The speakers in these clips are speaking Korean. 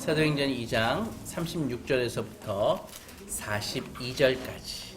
사도행전 2장 36절에서부터 42절까지.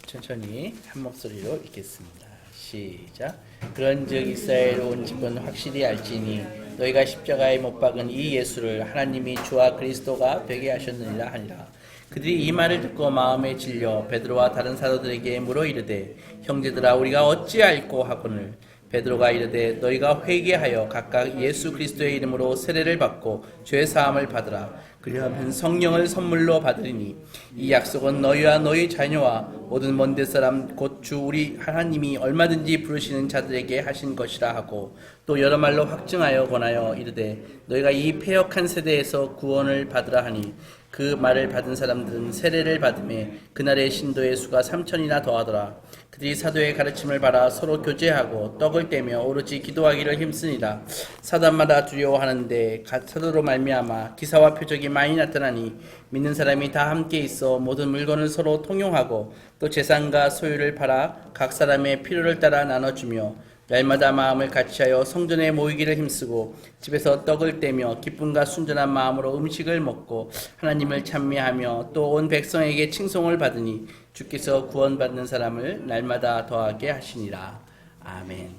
천천히 한 목소리로 읽겠습니다. 시작. 그런즉 이스라엘 온 집은 확실히 알지니 너희가 십자가에 못 박은 이 예수를 하나님이 주와 그리스도가 되게 하셨느니라 하니라. 그들이 이 말을 듣고 마음에 질려 베드로와 다른 사도들에게 물어 이르되 형제들아 우리가 어찌할꼬 하거늘 베드로가 이르되 너희가 회개하여 각각 예수 그리스도의 이름으로 세례를 받고 죄 사함을 받으라. 그리하면 성령을 선물로 받으리니 이 약속은 너희와 너희 자녀와 모든 먼데 사람 곧 주 우리 하나님이 얼마든지 부르시는 자들에게 하신 것이라 하고 또 여러 말로 확증하여 권하여 이르되 너희가 이 패역한 세대에서 구원을 받으라 하니 그 말을 받은 사람들은 세례를 받음에 그날의 신도의 수가 3,000이나 더하더라. 그들이 사도의 가르침을 받아 서로 교제하고 떡을 떼며 오로지 기도하기를 힘쓰니라. 사단마다 두려워하는데 사도로 말미암아 기사와 표적이 많이 나타나니 믿는 사람이 다 함께 있어 모든 물건을 서로 통용하고 또 재산과 소유를 팔아 각 사람의 필요를 따라 나눠주며 날마다 마음을 같이하여 성전에 모이기를 힘쓰고 집에서 떡을 떼며 기쁨과 순전한 마음으로 음식을 먹고 하나님을 찬미하며 또 온 백성에게 칭송을 받으니 주께서 구원받는 사람을 날마다 더하게 하시니라. 아멘.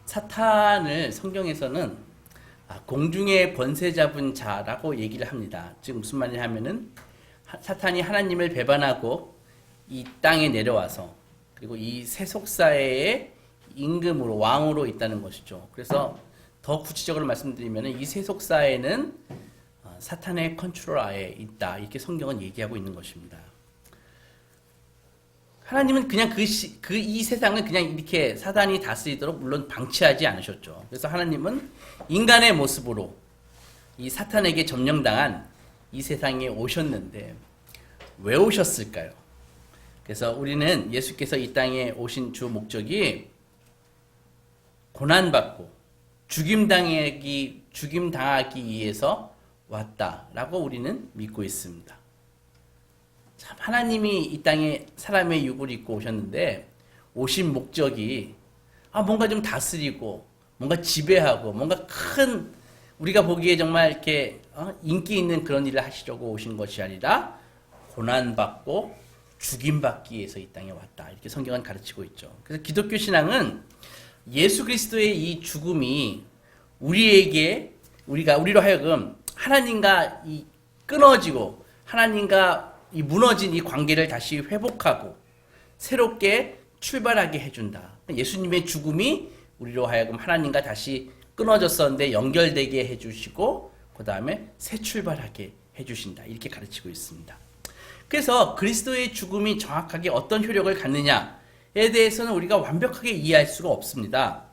사탄을 성경에서는 공중의 권세 잡은 자라고 얘기를 합니다. 즉 무슨 말이냐 하면은 사탄이 하나님을 배반하고 이 땅에 내려와서 그리고 이 세속사회의 임금으로 왕으로 있다는 것이죠. 그래서 더 구체적으로 말씀드리면 이 세속사회는 사탄의 컨트롤 하에 있다. 이렇게 성경은 얘기하고 있는 것입니다. 하나님은 그냥 이 세상을 그냥 이렇게 사단이 다스리도록 물론 방치하지 않으셨죠. 그래서 하나님은 인간의 모습으로 이 사탄에게 점령당한 이 세상에 오셨는데 왜 오셨을까요? 그래서 우리는 예수께서 이 땅에 오신 주 목적이 고난받고 죽임당하기 위해서 왔다라고 우리는 믿고 있습니다. 참 하나님이 이 땅에 사람의 육을 입고 오셨는데 오신 목적이 뭔가 좀 다스리고 뭔가 지배하고 뭔가 큰 우리가 보기에 정말 이렇게 인기 있는 그런 일을 하시려고 오신 것이 아니라 고난받고 죽임받기 위해서 이 땅에 왔다. 이렇게 성경은 가르치고 있죠. 그래서 기독교 신앙은 예수 그리스도의 이 죽음이 우리로 하여금 하나님과 이 끊어지고 하나님과 이 무너진 이 관계를 다시 회복하고 새롭게 출발하게 해준다. 예수님의 죽음이 우리로 하여금 하나님과 다시 끊어졌었는데 연결되게 해주시고 그 다음에 새 출발하게 해주신다. 이렇게 가르치고 있습니다. 그래서 그리스도의 죽음이 정확하게 어떤 효력을 갖느냐에 대해서는 우리가 완벽하게 이해할 수가 없습니다.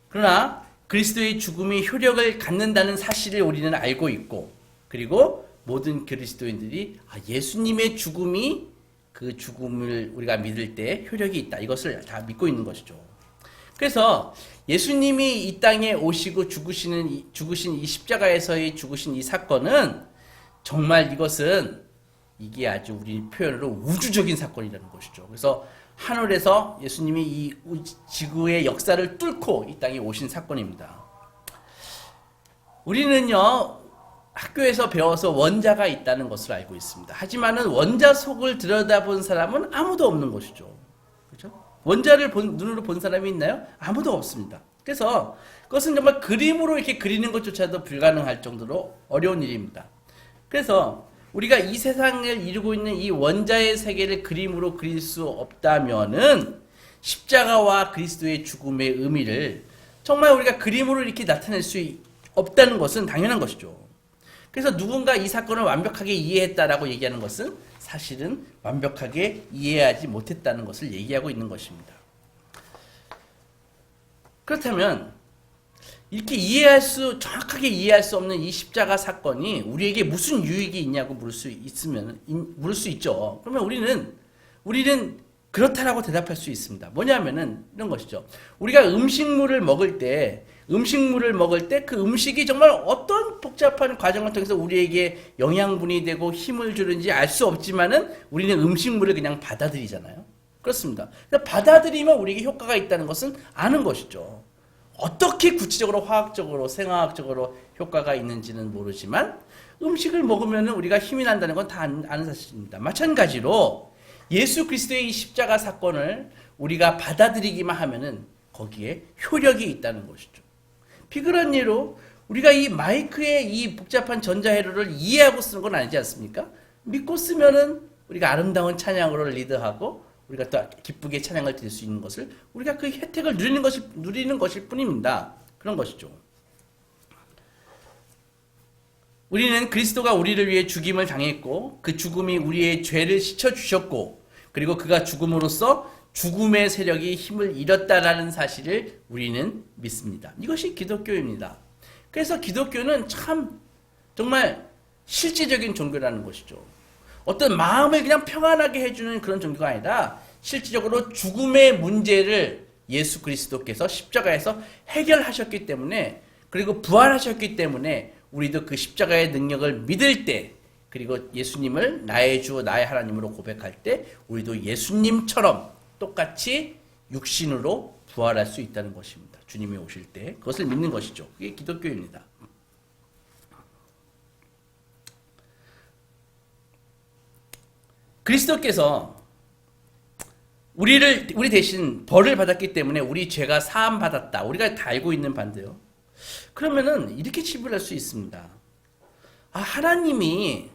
그러나 그리스도의 죽음이 효력을 갖는다는 사실을 우리는 알고 있고 그리고 모든 그리스도인들이 예수님의 죽음이 그 죽음을 우리가 믿을 때 효력이 있다. 이것을 다 믿고 있는 것이죠. 그래서 예수님이 이 땅에 오시고 죽으신 이 십자가에서의 죽으신 이 사건은 정말 이게 아주 우리 표현으로 우주적인 사건이라는 것이죠. 그래서 하늘에서 예수님이 이 지구의 역사를 뚫고 이 땅에 오신 사건입니다. 우리는요, 학교에서 배워서 원자가 있다는 것을 알고 있습니다. 하지만은 원자 속을 들여다본 사람은 아무도 없는 것이죠. 그렇죠? 원자를 눈으로 본 사람이 있나요? 아무도 없습니다. 그래서 그것은 정말 그림으로 이렇게 그리는 것조차도 불가능할 정도로 어려운 일입니다. 그래서 우리가 이 세상을 이루고 있는 이 원자의 세계를 그림으로 그릴 수 없다면은 십자가와 그리스도의 죽음의 의미를 정말 우리가 그림으로 이렇게 나타낼 수 없다는 것은 당연한 것이죠. 그래서 누군가 이 사건을 완벽하게 이해했다라고 얘기하는 것은 사실은 완벽하게 이해하지 못했다는 것을 얘기하고 있는 것입니다. 그렇다면 이렇게 정확하게 이해할 수 없는 이 십자가 사건이 우리에게 무슨 유익이 있냐고 물을 수 있죠. 그러면 우리는 그렇다라고 대답할 수 있습니다. 뭐냐면은 이런 것이죠. 우리가 음식물을 먹을 때 음식물을 먹을 때 그 음식이 정말 어떤 복잡한 과정을 통해서 우리에게 영양분이 되고 힘을 주는지 알 수 없지만은 우리는 음식물을 그냥 받아들이잖아요. 그렇습니다. 받아들이면 우리에게 효과가 있다는 것은 아는 것이죠. 어떻게 구체적으로 화학적으로 생화학적으로 효과가 있는지는 모르지만 음식을 먹으면 우리가 힘이 난다는 건 다 아는 사실입니다. 마찬가지로 예수 그리스도의 이 십자가 사건을 우리가 받아들이기만 하면은 거기에 효력이 있다는 것이죠. 비그런 예로 우리가 이 마이크의 이 복잡한 전자회로를 이해하고 쓰는 건 아니지 않습니까? 믿고 쓰면은 우리가 아름다운 찬양으로 리드하고 우리가 또 기쁘게 찬양을 드릴 수 있는 것을 우리가 그 혜택을 누리는 것일 뿐입니다. 그런 것이죠. 우리는 그리스도가 우리를 위해 죽임을 당했고 그 죽음이 우리의 죄를 씻어주셨고 그리고 그가 죽음으로써 죽음의 세력이 힘을 잃었다라는 사실을 우리는 믿습니다. 이것이 기독교입니다. 그래서 기독교는 참 정말 실제적인 종교라는 것이죠. 어떤 마음을 그냥 평안하게 해주는 그런 종교가 아니라 실질적으로 죽음의 문제를 예수 그리스도께서 십자가에서 해결하셨기 때문에 그리고 부활하셨기 때문에 우리도 그 십자가의 능력을 믿을 때 그리고 예수님을 나의 주 나의 하나님으로 고백할 때 우리도 예수님처럼 똑같이 육신으로 부활할 수 있다는 것입니다. 주님이 오실 때 그것을 믿는 것이죠. 그게 기독교입니다. 그리스도께서 우리 대신 벌을 받았기 때문에 우리 죄가 사함 받았다. 우리가 다 알고 있는 반대요. 그러면은 이렇게 치부할 수 있습니다. 하나님이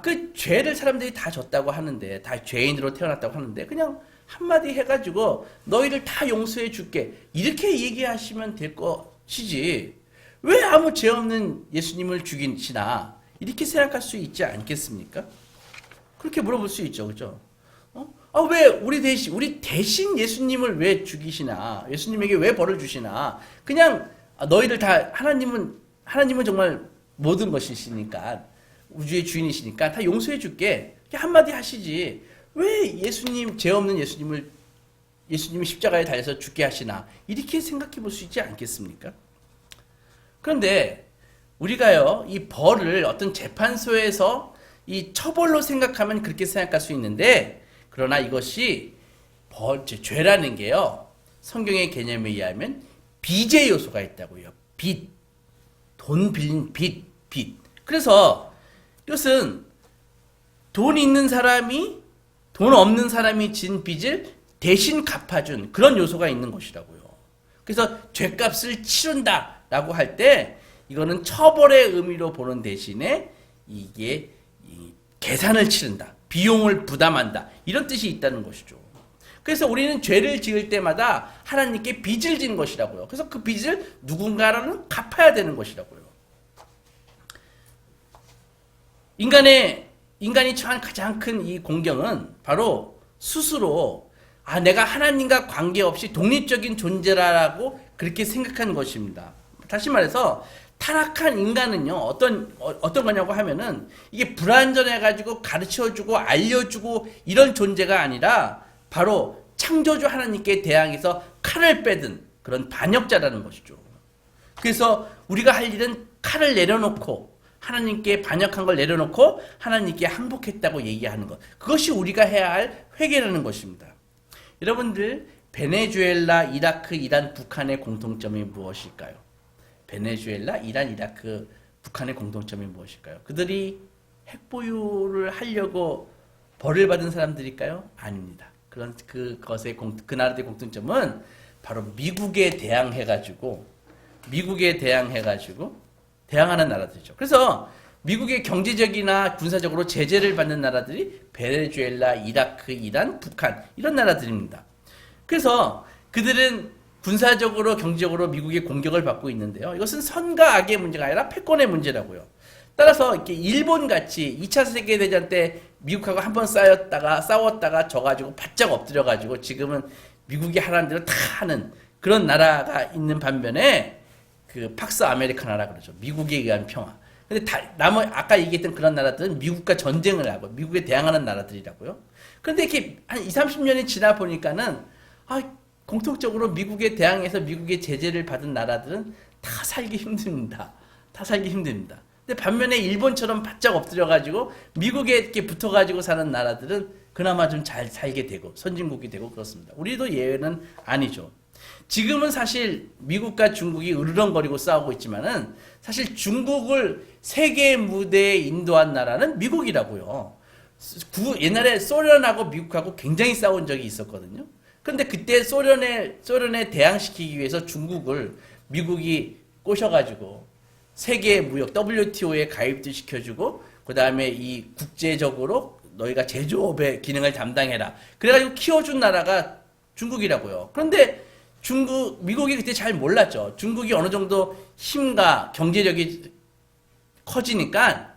그 죄를 사람들이 다 졌다고 하는데 다 죄인으로 태어났다고 하는데 그냥 한마디 해가지고 너희를 다 용서해 줄게 이렇게 얘기하시면 될 것이지 왜 아무 죄 없는 예수님을 죽이시나 이렇게 생각할 수 있지 않겠습니까? 그렇게 물어볼 수 있죠. 그죠? 왜 우리 대신 예수님을 왜 죽이시나 예수님에게 왜 벌을 주시나 그냥 너희들 다 하나님은 정말 모든 것이시니까 우주의 주인이시니까 다 용서해 줄게 한마디 하시지 왜 죄 없는 예수님이 십자가에 달려서 죽게 하시나 이렇게 생각해 볼 수 있지 않겠습니까? 그런데 우리가요 이 벌을 어떤 재판소에서 이 처벌로 생각하면 그렇게 생각할 수 있는데 그러나 이것이 죄라는 게요 성경의 개념에 의하면 빚의 요소가 있다고요. 돈 빌린 빚. 그래서 이것은 돈 있는 사람이 돈 없는 사람이 진 빚을 대신 갚아준 그런 요소가 있는 것이라고요. 그래서 죄값을 치른다라고 할 때 이거는 처벌의 의미로 보는 대신에 이게 계산을 치른다. 비용을 부담한다. 이런 뜻이 있다는 것이죠. 그래서 우리는 죄를 지을 때마다 하나님께 빚을 지는 것이라고요. 그래서 그 빚을 누군가는 갚아야 되는 것이라고요. 인간이 처한 가장 큰 이 공경은 바로 스스로 내가 하나님과 관계없이 독립적인 존재라고 그렇게 생각하는 것입니다. 다시 말해서 타락한 인간은요 어떤 거냐고 하면은 이게 불완전해가지고 가르쳐주고 알려주고 이런 존재가 아니라 바로 창조주 하나님께 대항해서 칼을 빼든 그런 반역자라는 것이죠. 그래서 우리가 할 일은 칼을 내려놓고 하나님께 반역한 걸 내려놓고 하나님께 항복했다고 얘기하는 것. 그것이 우리가 해야 할 회개라는 것입니다. 여러분들 베네수엘라, 이라크, 이란, 북한의 공통점이 무엇일까요? 베네수엘라, 이란, 이라크, 북한의 공통점이 무엇일까요? 그들이 핵보유를 하려고 벌을 받은 사람들일까요? 아닙니다. 그 나라들의 공통점은 바로 미국에 대항해가지고 대항하는 나라들이죠. 그래서 미국의 경제적이나 군사적으로 제재를 받는 나라들이 베네수엘라, 이라크, 이란, 북한 이런 나라들입니다. 그래서 그들은 군사적으로 경제적으로 미국의 공격을 받고 있는데요. 이것은 선과 악의 문제가 아니라 패권의 문제라고요. 따라서 이렇게 일본같이 2차 세계대전 때 미국하고 한번 싸웠다가 져가지고 바짝 엎드려가지고 지금은 미국이 하라는 대로 다 하는 그런 나라가 있는 반면에 그 팍스 아메리카나라 그러죠. 미국에 의한 평화. 근데 아까 얘기했던 그런 나라들은 미국과 전쟁을 하고 미국에 대항하는 나라들이라고요. 그런데 이렇게 한 20, 30년이 지나 보니까는 공통적으로 미국에 대항해서 미국의 제재를 받은 나라들은 다 살기 힘듭니다. 다 살기 힘듭니다. 근데 반면에 일본처럼 바짝 엎드려가지고 미국에 이렇게 붙어가지고 사는 나라들은 그나마 좀 잘 살게 되고 선진국이 되고 그렇습니다. 우리도 예외는 아니죠. 지금은 사실 미국과 중국이 으르렁거리고 싸우고 있지만은 사실 중국을 세계 무대에 인도한 나라는 미국이라고요. 옛날에 소련하고 미국하고 굉장히 싸운 적이 있었거든요. 그런데 그때 소련에 대항시키기 위해서 중국을 미국이 꼬셔가지고 세계 무역 WTO에 가입도 시켜주고 그 다음에 이 국제적으로 너희가 제조업의 기능을 담당해라. 그래가지고 키워준 나라가 중국이라고요. 그런데 미국이 그때 잘 몰랐죠. 중국이 어느 정도 힘과 경제력이 커지니까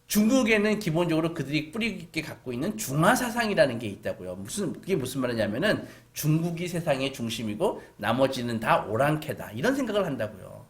중국에는 기본적으로 그들이 뿌리 깊게 갖고 있는 중화 사상이라는 게 있다고요. 그게 무슨 말이냐면은 중국이 세상의 중심이고 나머지는 다 오랑캐다. 이런 생각을 한다고요.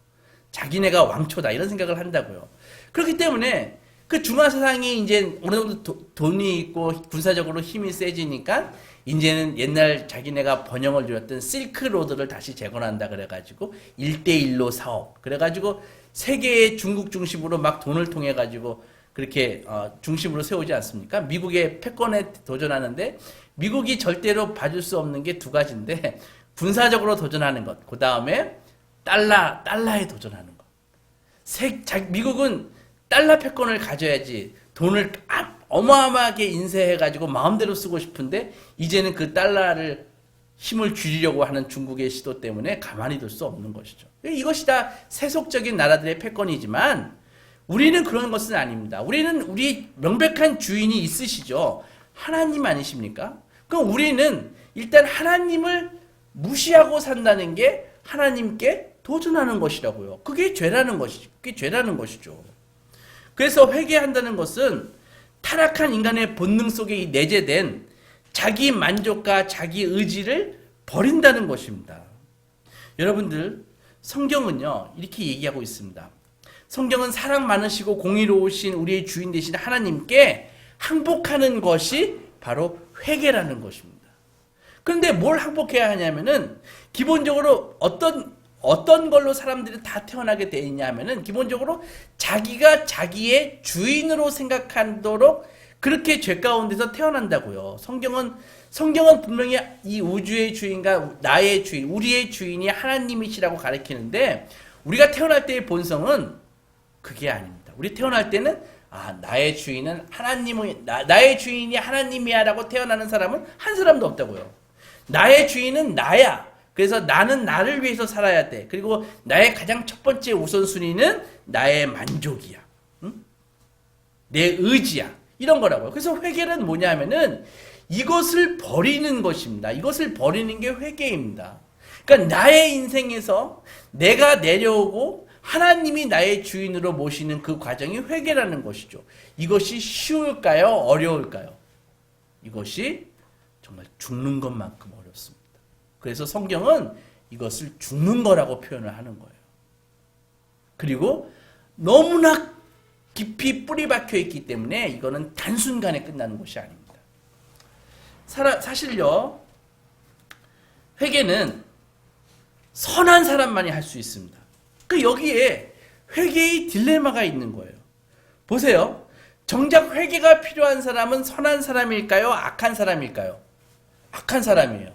자기네가 왕초다. 이런 생각을 한다고요. 그렇기 때문에 그 중화 사상이 이제 어느 정도 돈이 있고 군사적으로 힘이 세지니까 이제는 옛날 자기네가 번영을 누렸던 실크로드를 다시 재건한다 그래가지고 1대1로 사업. 그래가지고 세계의 중국 중심으로 막 돈을 통해가지고 그렇게 중심으로 세우지 않습니까? 미국의 패권에 도전하는데 미국이 절대로 봐줄 수 없는 게 두 가지인데 군사적으로 도전하는 것, 그 다음에 달러에 도전하는 것. 미국은 달러 패권을 가져야지 돈을 어마어마하게 인쇄해가지고 마음대로 쓰고 싶은데 이제는 그 달러를 힘을 줄이려고 하는 중국의 시도 때문에 가만히 둘 수 없는 것이죠. 이것이 다 세속적인 나라들의 패권이지만 우리는 그런 것은 아닙니다. 우리 명백한 주인이 있으시죠. 하나님 아니십니까? 그럼 우리는 일단 하나님을 무시하고 산다는 게 하나님께 도전하는 것이라고요. 그게 죄라는 것이죠. 그래서 회개한다는 것은 타락한 인간의 본능 속에 내재된 자기 만족과 자기 의지를 버린다는 것입니다. 여러분들, 성경은요, 이렇게 얘기하고 있습니다. 성경은 사랑 많으시고 공의로우신 우리의 주인 되신 하나님께 항복하는 것이 바로 회개라는 것입니다. 그런데 뭘 항복해야 하냐면은 기본적으로 어떤 걸로 사람들이 다 태어나게 되어 있냐면은 기본적으로 자기가 자기의 주인으로 생각하도록 그렇게 죄 가운데서 태어난다고요. 성경은 분명히 이 우주의 주인과 나의 주인, 우리의 주인이 하나님이시라고 가리키는데 우리가 태어날 때의 본성은 그게 아닙니다. 우리 태어날 때는 나의 주인은 나의 주인이 하나님이야라고 태어나는 사람은 한 사람도 없다고요. 나의 주인은 나야. 그래서 나는 나를 위해서 살아야 돼. 그리고 나의 가장 첫 번째 우선순위는 나의 만족이야. 응? 내 의지야. 이런 거라고요. 그래서 회개는 뭐냐면은 이것을 버리는 것입니다. 이것을 버리는 게 회개입니다. 그러니까 나의 인생에서 내가 내려오고 하나님이 나의 주인으로 모시는 그 과정이 회개라는 것이죠. 이것이 쉬울까요? 어려울까요? 이것이 정말 죽는 것만큼 어렵습니다. 그래서 성경은 이것을 죽는 거라고 표현을 하는 거예요. 그리고 너무나 깊이 뿌리 박혀 있기 때문에 이거는 단순간에 끝나는 것이 아닙니다. 사실요, 회개는 선한 사람만이 할 수 있습니다. 여기에 회개의 딜레마가 있는 거예요. 보세요. 정작 회개가 필요한 사람은 선한 사람일까요? 악한 사람일까요? 악한 사람이에요.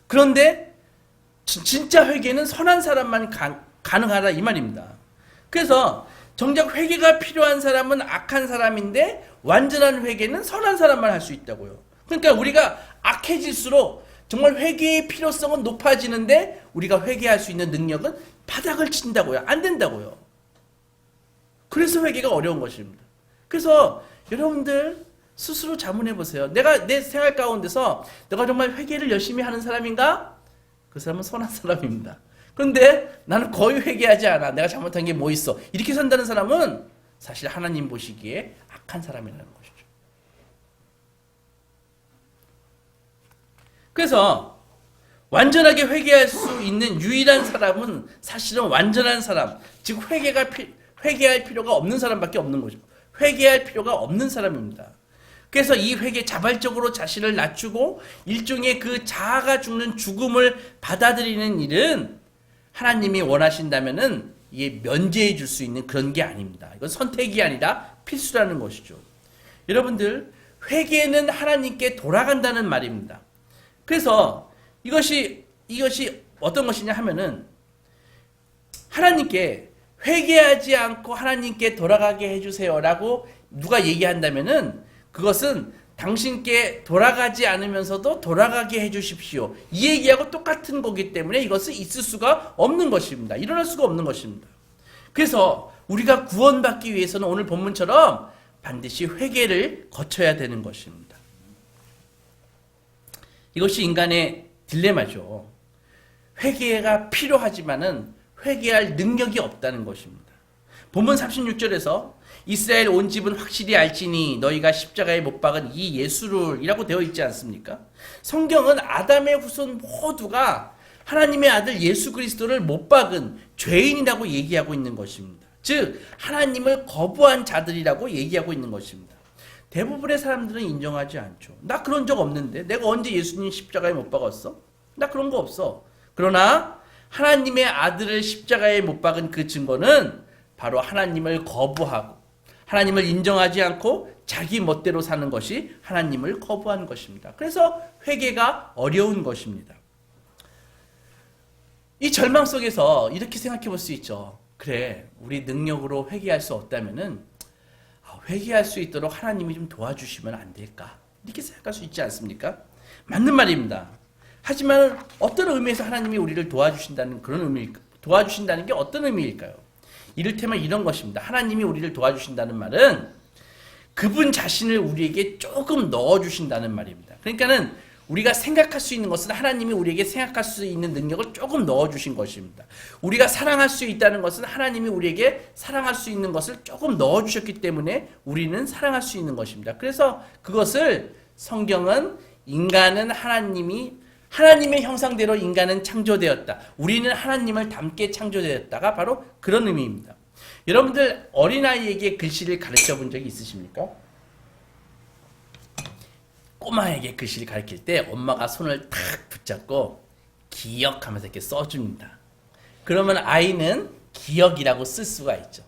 그런데 진짜 회개는 선한 사람만 가능하다 이 말입니다. 그래서 정작 회개가 필요한 사람은 악한 사람인데 완전한 회개는 선한 사람만 할 수 있다고요. 그러니까 우리가 악해질수록 정말 회개의 필요성은 높아지는데 우리가 회개할 수 있는 능력은 바닥을 친다고요. 안 된다고요. 그래서 회개가 어려운 것입니다. 그래서 여러분들 스스로 자문해 보세요. 내가 내 생활 가운데서 내가 정말 회개를 열심히 하는 사람인가? 그 사람은 선한 사람입니다. 그런데 나는 거의 회개하지 않아. 내가 잘못한 게 뭐 있어. 이렇게 산다는 사람은 사실 하나님 보시기에 악한 사람이라는 것이죠. 그래서 완전하게 회개할 수 있는 유일한 사람은 사실은 완전한 사람, 즉 회개할 필요가 없는 사람밖에 없는 거죠. 회개할 필요가 없는 사람입니다. 그래서 이 회개 자발적으로 자신을 낮추고 일종의 그 자아가 죽는 죽음을 받아들이는 일은 하나님이 원하신다면은 이게 면제해 줄 수 있는 그런 게 아닙니다. 이건 선택이 아니라 필수라는 것이죠. 여러분들, 회개는 하나님께 돌아간다는 말입니다. 그래서 이것이 어떤 것이냐 하면은 하나님께 회개하지 않고 하나님께 돌아가게 해주세요라고 누가 얘기한다면은 그것은 당신께 돌아가지 않으면서도 돌아가게 해주십시오. 이 얘기하고 똑같은 거기 때문에 이것은 있을 수가 없는 것입니다. 일어날 수가 없는 것입니다. 그래서 우리가 구원받기 위해서는 오늘 본문처럼 반드시 회개를 거쳐야 되는 것입니다. 이것이 인간의 딜레마죠. 회개가 필요하지만은 회개할 능력이 없다는 것입니다. 본문 36절에서 이스라엘 온 집은 확실히 알지니 너희가 십자가에 못 박은 이 예수를 이라고 되어 있지 않습니까? 성경은 아담의 후손 모두가 하나님의 아들 예수 그리스도를 못 박은 죄인이라고 얘기하고 있는 것입니다. 즉 하나님을 거부한 자들이라고 얘기하고 있는 것입니다. 대부분의 사람들은 인정하지 않죠. 나 그런 적 없는데, 내가 언제 예수님 십자가에 못 박았어? 나 그런 거 없어. 그러나 하나님의 아들을 십자가에 못 박은 그 증거는 바로 하나님을 거부하고 하나님을 인정하지 않고 자기 멋대로 사는 것이 하나님을 거부하는 것입니다. 그래서 회개가 어려운 것입니다. 이 절망 속에서 이렇게 생각해 볼 수 있죠. 그래, 우리 능력으로 회개할 수 없다면은 회개할 수 있도록 하나님이 좀 도와주시면 안 될까? 이렇게 생각할 수 있지 않습니까? 맞는 말입니다. 하지만 어떤 의미에서 하나님이 우리를 도와주신다는 그런 의미일까? 도와주신다는 게 어떤 의미일까요? 이를테면 이런 것입니다. 하나님이 우리를 도와주신다는 말은 그분 자신을 우리에게 조금 넣어주신다는 말입니다. 그러니까는 우리가 생각할 수 있는 것은 하나님이 우리에게 생각할 수 있는 능력을 조금 넣어주신 것입니다. 우리가 사랑할 수 있다는 것은 하나님이 우리에게 사랑할 수 있는 것을 조금 넣어주셨기 때문에 우리는 사랑할 수 있는 것입니다. 그래서 그것을 성경은 인간은 하나님의 형상대로 인간은 창조되었다. 우리는 하나님을 닮게 창조되었다가 바로 그런 의미입니다. 여러분들 어린아이에게 글씨를 가르쳐 본 적이 있으십니까? 꼬마에게 글씨를 가르칠 때 엄마가 손을 탁 붙잡고 기억하면서 이렇게 써줍니다. 그러면 아이는 기억이라고 쓸 수가 있죠.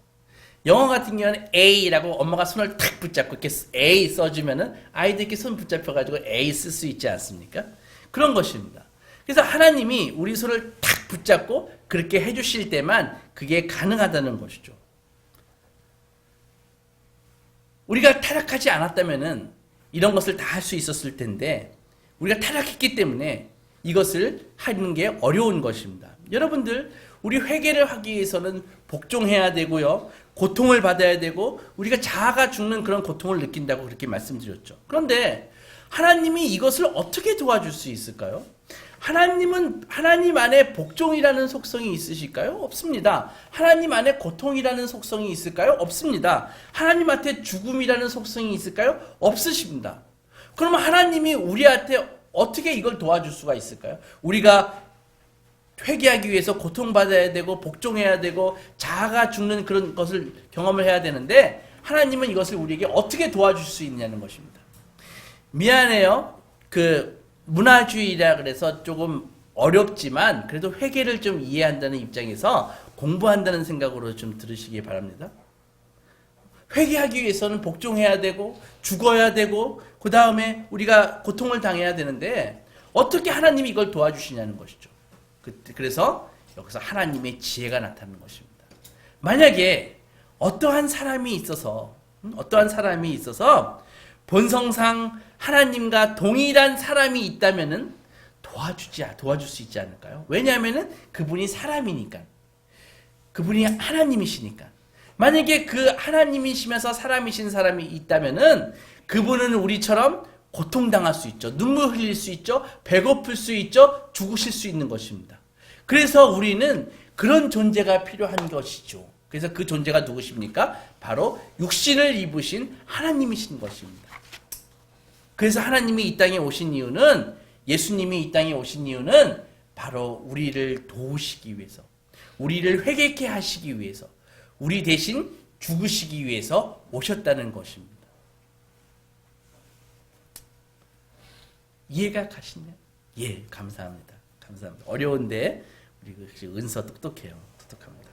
영어 같은 경우는 A라고 엄마가 손을 탁 붙잡고 이렇게 A 써주면은 아이도 이렇게 손 붙잡혀가지고 A 쓸 수 있지 않습니까? 그런 것입니다. 그래서 하나님이 우리 손을 탁 붙잡고 그렇게 해주실 때만 그게 가능하다는 것이죠. 우리가 타락하지 않았다면은 이런 것을 다 할 수 있었을 텐데 우리가 타락했기 때문에 이것을 하는 게 어려운 것입니다. 여러분들, 우리 회개를 하기 위해서는 복종해야 되고요. 고통을 받아야 되고 우리가 자아가 죽는 그런 고통을 느낀다고 그렇게 말씀드렸죠. 그런데 하나님이 이것을 어떻게 도와줄 수 있을까요? 하나님 안에 복종이라는 속성이 있으실까요? 없습니다. 하나님 안에 고통이라는 속성이 있을까요? 없습니다. 하나님한테 죽음이라는 속성이 있을까요? 없으십니다. 그러면 하나님이 우리한테 어떻게 이걸 도와줄 수가 있을까요? 우리가 회개하기 위해서 고통받아야 되고 복종해야 되고 자아가 죽는 그런 것을 경험을 해야 되는데 하나님은 이것을 우리에게 어떻게 도와줄 수 있냐는 것입니다. 미안해요. 문화주의라 그래서 조금 어렵지만 그래도 회개를 좀 이해한다는 입장에서 공부한다는 생각으로 좀 들으시기 바랍니다. 회개하기 위해서는 복종해야 되고 죽어야 되고 그 다음에 우리가 고통을 당해야 되는데 어떻게 하나님이 이걸 도와주시냐는 것이죠. 그래서 여기서 하나님의 지혜가 나타나는 것입니다. 만약에 어떠한 사람이 있어서 본성상 하나님과 동일한 사람이 있다면은 도와줄 수 있지 않을까요? 왜냐하면은 그분이 사람이니까. 그분이 하나님이시니까. 만약에 그 하나님이시면서 사람이신 사람이 있다면은 그분은 우리처럼 고통당할 수 있죠. 눈물 흘릴 수 있죠. 배고플 수 있죠. 죽으실 수 있는 것입니다. 그래서 우리는 그런 존재가 필요한 것이죠. 그래서 그 존재가 누구십니까? 바로 육신을 입으신 하나님이신 것입니다. 그래서 하나님이 이 땅에 오신 이유는, 예수님이 이 땅에 오신 이유는 바로 우리를 도우시기 위해서, 우리를 회개케 하시기 위해서, 우리 대신 죽으시기 위해서 오셨다는 것입니다. 이해가 가시나요? 예, 감사합니다. 감사합니다. 어려운데 우리 은서 똑똑해요. 똑똑합니다.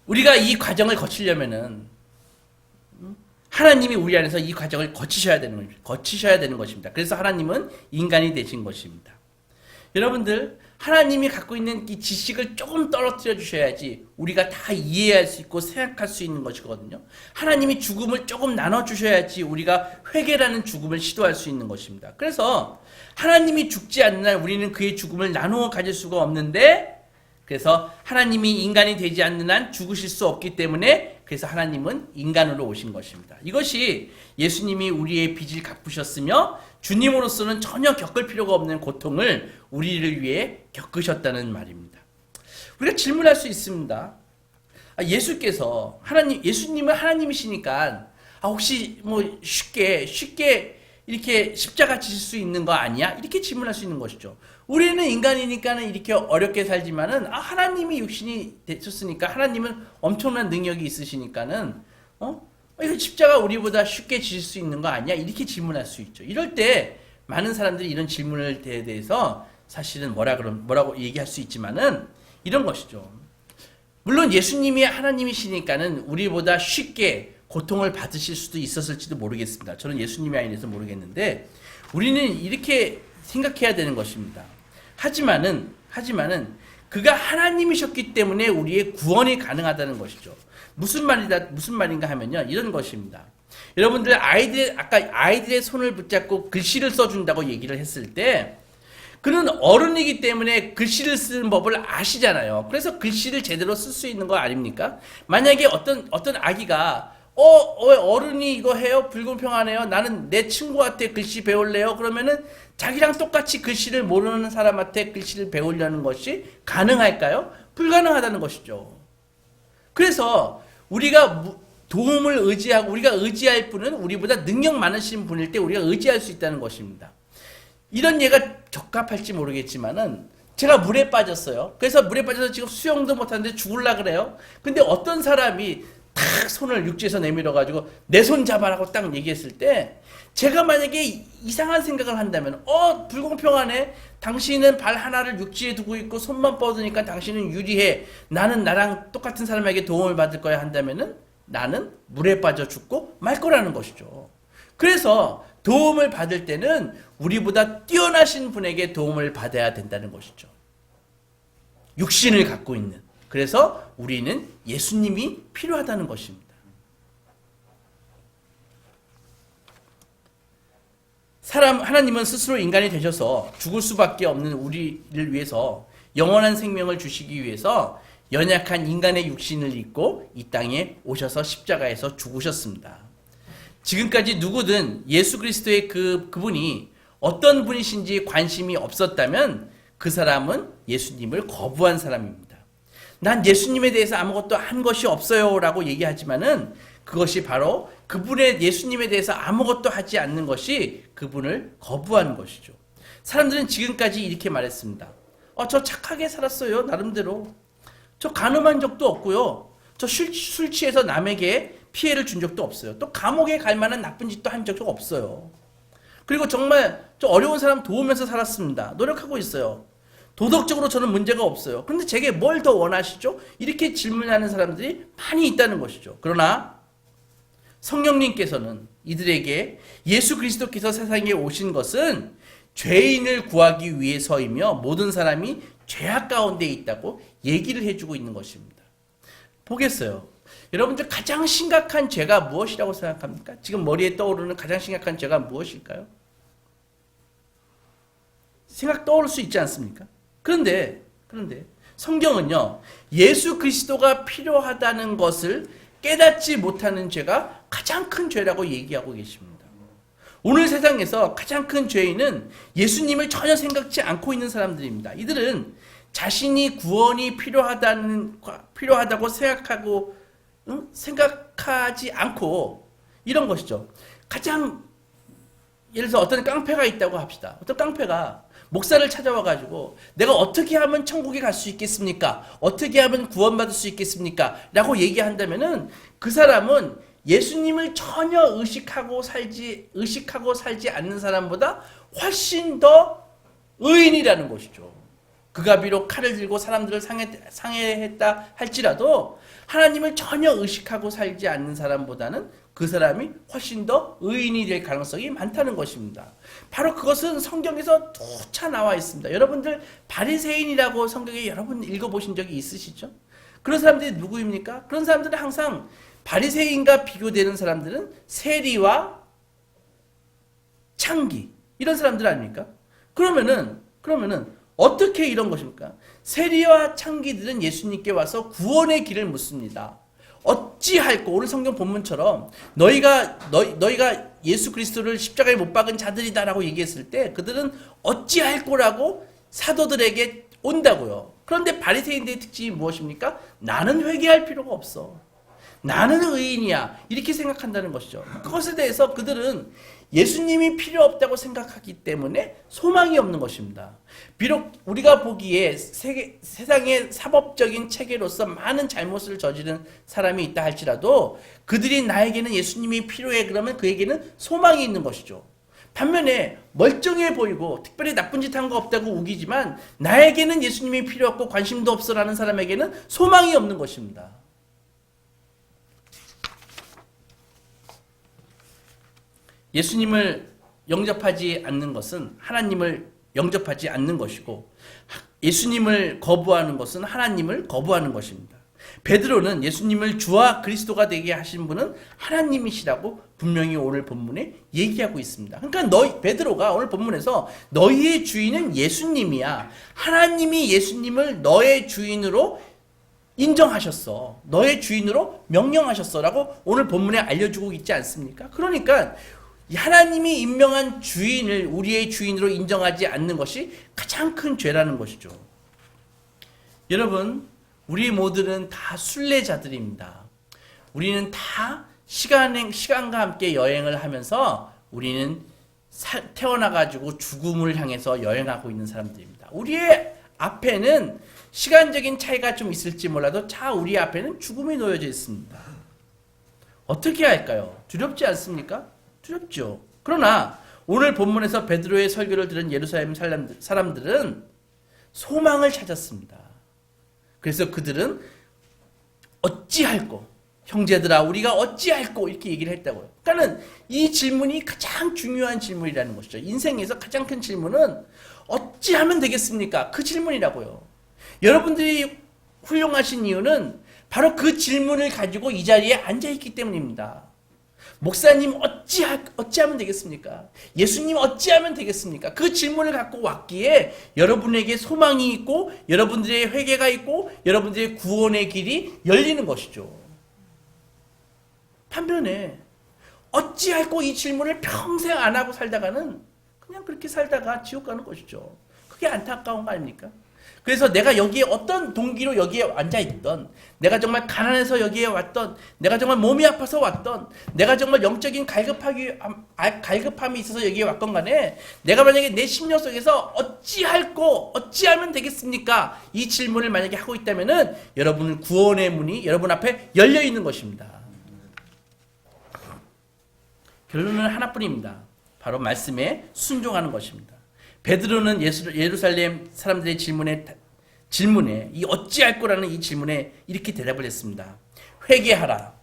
우리가 이 과정을 거치려면은 하나님이 우리 안에서 이 과정을 거치셔야 되는 것입니다. 그래서 하나님은 인간이 되신 것입니다. 여러분들, 하나님이 갖고 있는 이 지식을 조금 떨어뜨려 주셔야지 우리가 다 이해할 수 있고 생각할 수 있는 것이거든요. 하나님이 죽음을 조금 나눠 주셔야지 우리가 회개라는 죽음을 시도할 수 있는 것입니다. 그래서 하나님이 죽지 않는 날 우리는 그의 죽음을 나누어 가질 수가 없는데, 그래서 하나님이 인간이 되지 않는 한 죽으실 수 없기 때문에 그래서 하나님은 인간으로 오신 것입니다. 이것이 예수님이 우리의 빚을 갚으셨으며 주님으로서는 전혀 겪을 필요가 없는 고통을 우리를 위해 겪으셨다는 말입니다. 우리가 질문할 수 있습니다. 예수께서 예수님은 하나님이시니까 혹시 뭐 쉽게 이렇게 십자가 지실 수 있는 거 아니야? 이렇게 질문할 수 있는 것이죠. 우리는 인간이니까는 이렇게 어렵게 살지만은 하나님이 육신이 되셨으니까 하나님은 엄청난 능력이 있으시니까는 이거 십자가 우리보다 쉽게 지실 수 있는 거 아니야? 이렇게 질문할 수 있죠. 이럴 때 많은 사람들이 이런 질문을 대해서 사실은 뭐라고 얘기할 수 있지만은 이런 것이죠. 물론 예수님이 하나님이시니까는 우리보다 쉽게 고통을 받으실 수도 있었을지도 모르겠습니다. 저는 예수님이 아니라서 모르겠는데 우리는 이렇게 생각해야 되는 것입니다. 하지만은 그가 하나님이셨기 때문에 우리의 구원이 가능하다는 것이죠. 무슨 말인가 하면요, 이런 것입니다. 여러분들 아까 아이들의 손을 붙잡고 글씨를 써준다고 얘기를 했을 때 그는 어른이기 때문에 글씨를 쓰는 법을 아시잖아요. 그래서 글씨를 제대로 쓸 수 있는 거 아닙니까? 만약에 어떤 아기가 왜 어른이 이거 해요? 불공평하네요. 나는 내 친구한테 글씨 배울래요. 그러면은 자기랑 똑같이 글씨를 모르는 사람한테 글씨를 배우려는 것이 가능할까요? 불가능하다는 것이죠. 그래서 우리가 도움을 의지하고 우리가 의지할 분은 우리보다 능력 많으신 분일 때 우리가 의지할 수 있다는 것입니다. 이런 예가 적합할지 모르겠지만은 제가 물에 빠졌어요. 그래서 물에 빠져서 지금 수영도 못하는데 죽을라 그래요. 근데 어떤 사람이 탁 손을 육지에서 내밀어가지고 내 손 잡아라고 딱 얘기했을 때 제가 만약에 이상한 생각을 한다면 불공평하네. 당신은 발 하나를 육지에 두고 있고 손만 뻗으니까 당신은 유리해. 나는 나랑 똑같은 사람에게 도움을 받을 거야 한다면은 나는 물에 빠져 죽고 말 거라는 것이죠. 그래서 도움을 받을 때는 우리보다 뛰어나신 분에게 도움을 받아야 된다는 것이죠. 육신을 갖고 있는. 그래서 우리는 예수님이 필요하다는 것입니다. 하나님은 스스로 인간이 되셔서 죽을 수밖에 없는 우리를 위해서 영원한 생명을 주시기 위해서 연약한 인간의 육신을 입고 이 땅에 오셔서 십자가에서 죽으셨습니다. 지금까지 누구든 예수 그리스도의 그분이 어떤 분이신지 관심이 없었다면 그 사람은 예수님을 거부한 사람입니다. 난 예수님에 대해서 아무것도 한 것이 없어요 라고 얘기하지만은 그것이 바로 그분의 예수님에 대해서 아무것도 하지 않는 것이 그분을 거부한 것이죠. 사람들은 지금까지 이렇게 말했습니다. 저 착하게 살았어요. 나름대로. 저 가늠한 적도 없고요. 저 술 취해서 남에게 피해를 준 적도 없어요. 또 감옥에 갈 만한 나쁜 짓도 한 적도 없어요. 그리고 정말 저 어려운 사람 도우면서 살았습니다. 노력하고 있어요. 도덕적으로 저는 문제가 없어요. 그런데 제게 뭘 더 원하시죠? 이렇게 질문하는 사람들이 많이 있다는 것이죠. 그러나 성령님께서는 이들에게 예수 그리스도께서 세상에 오신 것은 죄인을 구하기 위해서이며 모든 사람이 죄악 가운데 있다고 얘기를 해주고 있는 것입니다. 보겠어요. 여러분들 가장 심각한 죄가 무엇이라고 생각합니까? 지금 머리에 떠오르는 가장 심각한 죄가 무엇일까요? 생각 떠오를 수 있지 않습니까? 그런데 성경은요, 예수 그리스도가 필요하다는 것을 깨닫지 못하는 죄가 가장 큰 죄라고 얘기하고 계십니다. 오늘 세상에서 가장 큰 죄인은 예수님을 전혀 생각지 않고 있는 사람들입니다. 이들은 자신이 구원이 필요하다고 생각하지 않고 이런 것이죠. 예를 들어서 어떤 깡패가 있다고 합시다. 어떤 깡패가 목사를 찾아와가지고 내가 어떻게 하면 천국에 갈 수 있겠습니까? 어떻게 하면 구원받을 수 있겠습니까? 라고 얘기한다면은 그 사람은 예수님을 전혀 의식하고 살지 않는 사람보다 훨씬 더 의인이라는 것이죠. 그가 비록 칼을 들고 사람들을 상해했다 할지라도 하나님을 전혀 의식하고 살지 않는 사람보다는 그 사람이 훨씬 더 의인이 될 가능성이 많다는 것입니다. 바로 그것은 성경에서 누차 나와 있습니다. 여러분들 바리새인이라고 성경에 여러분 읽어보신 적이 있으시죠? 그런 사람들이 누구입니까? 그런 사람들은 항상 바리새인과 비교되는 사람들은 세리와 창기 이런 사람들 아닙니까? 그러면은 어떻게 이런 것입니까? 세리와 창기들은 예수님께 와서 구원의 길을 묻습니다. 어찌할꼬 오늘 성경 본문처럼 너희가 예수 그리스도를 십자가에 못 박은 자들이다라고 얘기했을 때 그들은 어찌할꼬라고 사도들에게 온다고요. 그런데 바리새인들의 특징이 무엇입니까? 나는 회개할 필요가 없어. 나는 의인이야. 이렇게 생각한다는 것이죠. 그것에 대해서 그들은 예수님이 필요 없다고 생각하기 때문에 소망이 없는 것입니다. 비록 우리가 보기에 세상의 사법적인 체계로서 많은 잘못을 저지른 사람이 있다 할지라도 그들이 나에게는 예수님이 필요해 그러면 그에게는 소망이 있는 것이죠. 반면에 멀쩡해 보이고 특별히 나쁜 짓 한 거 없다고 우기지만 나에게는 예수님이 필요 없고 관심도 없어라는 사람에게는 소망이 없는 것입니다. 예수님을 영접하지 않는 것은 하나님을 영접하지 않는 것이고 예수님을 거부하는 것은 하나님을 거부하는 것입니다. 베드로는 예수님을 주와 그리스도가 되게 하신 분은 하나님이시라고 분명히 오늘 본문에 얘기하고 있습니다. 그러니까 베드로가 오늘 본문에서 너희의 주인은 예수님이야. 하나님이 예수님을 너의 주인으로 인정하셨어. 너의 주인으로 명령하셨어라고 오늘 본문에 알려주고 있지 않습니까? 그러니까 하나님이 임명한 주인을 우리의 주인으로 인정하지 않는 것이 가장 큰 죄라는 것이죠. 여러분, 우리 모두는 다 순례자들입니다. 우리는 다 시간과 함께 여행을 하면서 우리는 태어나가지고 죽음을 향해서 여행하고 있는 사람들입니다. 우리의 앞에는 시간적인 차이가 좀 있을지 몰라도 우리 앞에는 죽음이 놓여져 있습니다. 어떻게 할까요? 두렵지 않습니까? 두렵죠. 그러나 오늘 본문에서 베드로의 설교를 들은 예루살렘 사람들은 소망을 찾았습니다. 그래서 그들은 어찌할꼬 형제들아 우리가 어찌할꼬 이렇게 얘기를 했다고요. 그러니까 이 질문이 가장 중요한 질문이라는 것이죠. 인생에서 가장 큰 질문은 어찌하면 되겠습니까? 그 질문이라고요. 여러분들이 훌륭하신 이유는 바로 그 질문을 가지고 이 자리에 앉아있기 때문입니다. 목사님 어찌하면 되겠습니까? 예수님 어찌하면 되겠습니까? 그 질문을 갖고 왔기에 여러분에게 소망이 있고 여러분들의 회개가 있고 여러분들의 구원의 길이 열리는 것이죠. 반면에 어찌할꼬 이 질문을 평생 안 하고 살다가는 그냥 그렇게 살다가 지옥 가는 것이죠. 그게 안타까운 거 아닙니까? 그래서 내가 여기에 어떤 동기로 여기에 앉아있던, 내가 정말 가난해서 여기에 왔던, 내가 정말 몸이 아파서 왔던, 내가 정말 영적인 갈급함이 있어서 여기에 왔건 간에 내가 만약에 내 심령 속에서 어찌하면 되겠습니까? 이 질문을 만약에 하고 있다면은 여러분 구원의 문이 여러분 앞에 열려 있는 것입니다. 결론은 하나뿐입니다. 바로 말씀에 순종하는 것입니다. 베드로는 예루살렘 사람들의 질문에 이 어찌할 거라는 이 질문에 이렇게 대답을 했습니다. 회개하라.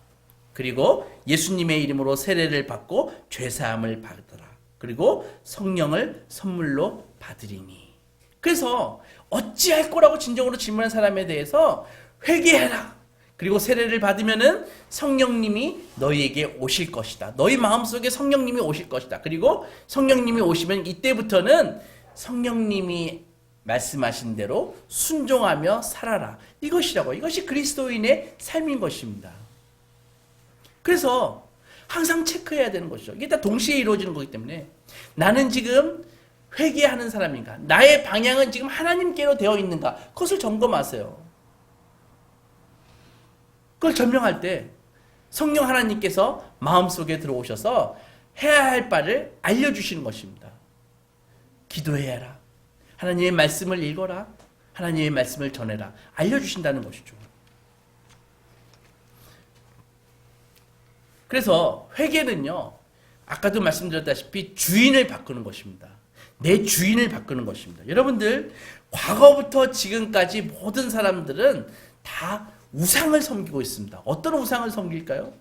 그리고 예수님의 이름으로 세례를 받고 죄사함을 받으라. 그리고 성령을 선물로 받으리니. 그래서 어찌할 거라고 진정으로 질문한 사람에 대해서 회개해라. 그리고 세례를 받으면은 성령님이 너희에게 오실 것이다. 너희 마음속에 성령님이 오실 것이다. 그리고 성령님이 오시면 이때부터는 성령님이 말씀하신 대로 순종하며 살아라. 이것이라고. 이것이 그리스도인의 삶인 것입니다. 그래서 항상 체크해야 되는 것이죠. 이게 다 동시에 이루어지는 거기 때문에 나는 지금 회개하는 사람인가? 나의 방향은 지금 하나님께로 되어 있는가? 그것을 점검하세요. 그걸 점령할 때 성령 하나님께서 마음속에 들어오셔서 해야 할 바를 알려주시는 것입니다. 기도해라. 하나님의 말씀을 읽어라. 하나님의 말씀을 전해라. 알려주신다는 것이죠. 그래서 회개는요, 아까도 말씀드렸다시피 주인을 바꾸는 것입니다. 내 주인을 바꾸는 것입니다. 여러분들, 과거부터 지금까지 모든 사람들은 다 우상을 섬기고 있습니다. 어떤 우상을 섬길까요?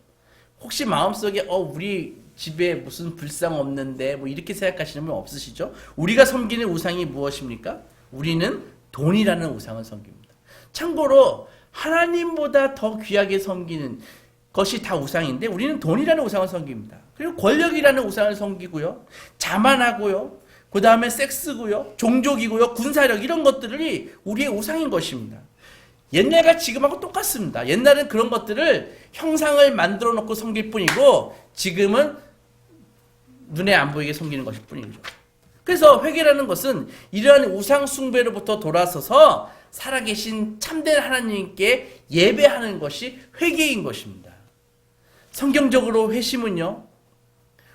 혹시 마음속에 우리 집에 무슨 불상 없는데 뭐 이렇게 생각하시는 분 없으시죠? 우리가 섬기는 우상이 무엇입니까? 우리는 돈이라는 우상을 섬깁니다. 참고로 하나님보다 더 귀하게 섬기는 것이 다 우상인데 우리는 돈이라는 우상을 섬깁니다. 그리고 권력이라는 우상을 섬기고요. 자만하고요. 그 다음에 섹스고요. 종족이고요. 군사력 이런 것들이 우리의 우상인 것입니다. 옛날과 지금하고 똑같습니다. 옛날은 그런 것들을 형상을 만들어 놓고 섬길 뿐이고 지금은 눈에 안 보이게 섬기는 것일 뿐이죠. 그래서 회개라는 것은 이러한 우상 숭배로부터 돌아서서 살아계신 참된 하나님께 예배하는 것이 회개인 것입니다. 성경적으로 회심은요,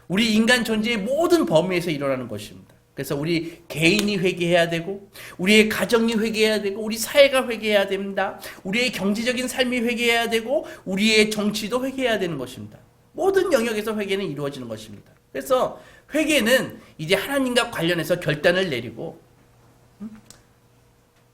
우리 인간 존재의 모든 범위에서 일어나는 것입니다. 그래서 우리 개인이 회개해야 되고, 우리의 가정이 회개해야 되고, 우리 사회가 회개해야 됩니다. 우리의 경제적인 삶이 회개해야 되고, 우리의 정치도 회개해야 되는 것입니다. 모든 영역에서 회개는 이루어지는 것입니다. 그래서 회개는 이제 하나님과 관련해서 결단을 내리고,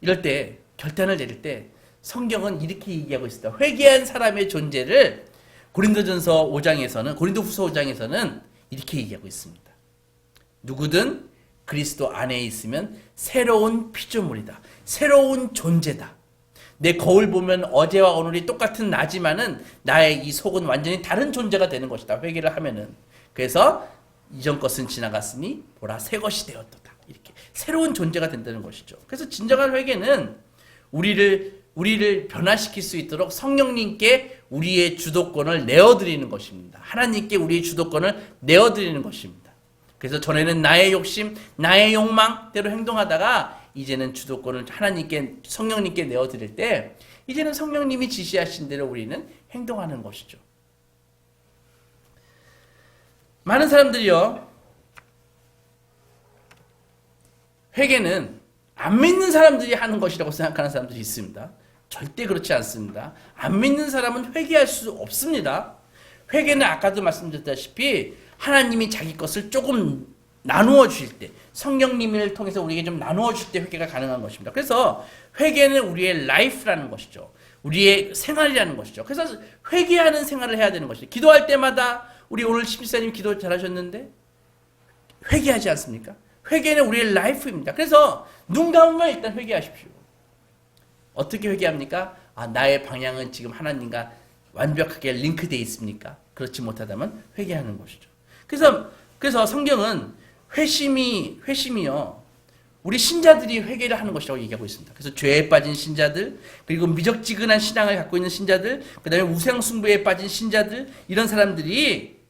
이럴 때, 결단을 내릴 때 성경은 이렇게 얘기하고 있습니다. 회개한 사람의 존재를 고린도전서 5장에서는, 고린도후서 5장에서는 이렇게 얘기하고 있습니다. 누구든 그리스도 안에 있으면 새로운 피조물이다. 새로운 존재다. 내 거울 보면 어제와 오늘이 똑같은 나지만은 나의 이 속은 완전히 다른 존재가 되는 것이다. 회개를 하면은. 그래서 이전 것은 지나갔으니 보라 새 것이 되었도다. 이렇게 새로운 존재가 된다는 것이죠. 그래서 진정한 회개는 우리를 변화시킬 수 있도록 성령님께 우리의 주도권을 내어드리는 것입니다. 하나님께 우리의 주도권을 내어드리는 것입니다. 그래서 전에는 나의 욕심, 나의 욕망대로 행동하다가 이제는 주도권을 하나님께, 성령님께 내어드릴 때 이제는 성령님이 지시하신 대로 우리는 행동하는 것이죠. 많은 사람들이요, 회개는 안 믿는 사람들이 하는 것이라고 생각하는 사람들이 있습니다. 절대 그렇지 않습니다. 안 믿는 사람은 회개할 수 없습니다. 회개는 아까도 말씀드렸다시피 하나님이 자기 것을 조금 나누어 주실 때, 성령님을 통해서 우리에게 좀 나누어 줄 때 회개가 가능한 것입니다. 그래서 회개는 우리의 라이프라는 것이죠. 우리의 생활이라는 것이죠. 그래서 회개하는 생활을 해야 되는 것이죠. 기도할 때마다 우리 오늘 심사님 기도 잘하셨는데 회개하지 않습니까? 회개는 우리의 라이프입니다. 그래서 눈 감으면 일단 회개하십시오. 어떻게 회개합니까? 나의 방향은 지금 하나님과 완벽하게 링크되어 있습니까? 그렇지 못하다면 회개하는 것이죠. 그래서 성경은 회심이요, 우리 신자들이 회개를 하는 것이라고 얘기하고 있습니다. 그래서 죄에 빠진 신자들, 그리고 미적지근한 신앙을 갖고 있는 신자들, 그 다음에 우상숭배에 빠진 신자들, 이런 사람들이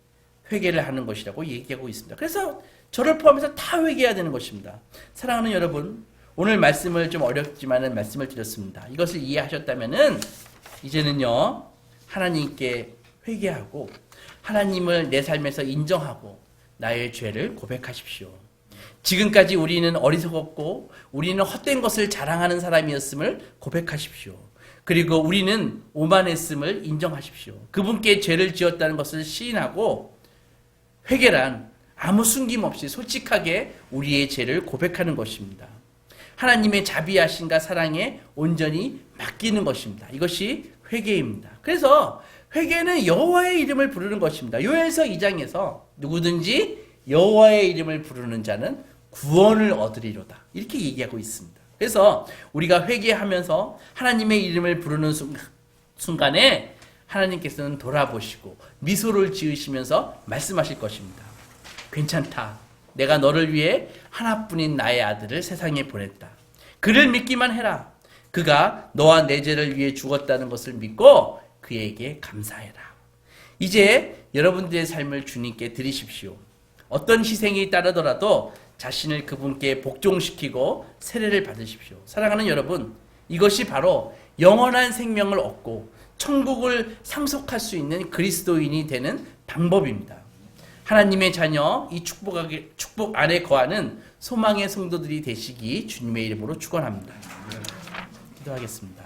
회개를 하는 것이라고 얘기하고 있습니다. 그래서 저를 포함해서 다 회개해야 되는 것입니다. 사랑하는 여러분, 오늘 말씀을 좀 어렵지만은 말씀을 드렸습니다. 이것을 이해하셨다면은 이제는요, 하나님께 회개하고 하나님을 내 삶에서 인정하고 나의 죄를 고백하십시오. 지금까지 우리는 어리석었고 우리는 헛된 것을 자랑하는 사람이었음을 고백하십시오. 그리고 우리는 오만했음을 인정하십시오. 그분께 죄를 지었다는 것을 시인하고 회개란 아무 숨김없이 솔직하게 우리의 죄를 고백하는 것입니다. 하나님의 자비하심과 사랑에 온전히 맡기는 것입니다. 이것이 회개입니다. 그래서 회개는 여호와의 이름을 부르는 것입니다. 요엘서 2장에서 누구든지 여호와의 이름을 부르는 자는 구원을 얻으리로다. 이렇게 얘기하고 있습니다. 그래서 우리가 회개하면서 하나님의 이름을 부르는 순간에 하나님께서는 돌아보시고 미소를 지으시면서 말씀하실 것입니다. 괜찮다. 내가 너를 위해 하나뿐인 나의 아들을 세상에 보냈다. 그를 믿기만 해라. 그가 너와 내 죄를 위해 죽었다는 것을 믿고 그에게 감사해라. 이제 여러분들의 삶을 주님께 드리십시오. 어떤 희생이 따르더라도 자신을 그분께 복종시키고 세례를 받으십시오. 사랑하는 여러분, 이것이 바로 영원한 생명을 얻고 천국을 상속할 수 있는 그리스도인이 되는 방법입니다. 하나님의 자녀, 이 축복 안에 거하는 소망의 성도들이 되시기 주님의 이름으로 축원합니다. 기도하겠습니다.